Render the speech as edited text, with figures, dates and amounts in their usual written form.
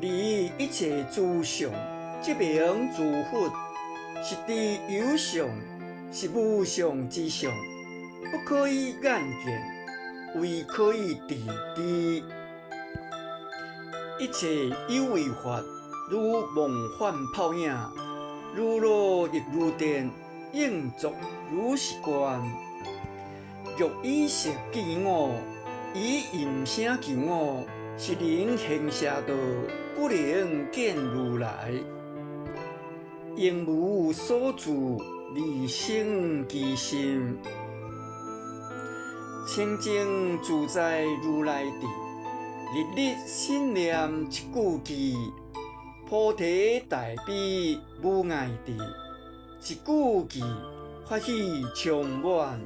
离一切诸相，即名诸佛，是知有相，是无相之相，不可以眼见，唯可以知之。一切有为法，如梦幻泡影，如露亦如电，应作如是观。若以色见我，以音声求我，是能行邪道，不能见如来。应无所住，离生其心，清净自在如来地。日日心念一句偈，菩提大悲无碍地。一句偈，法喜充满。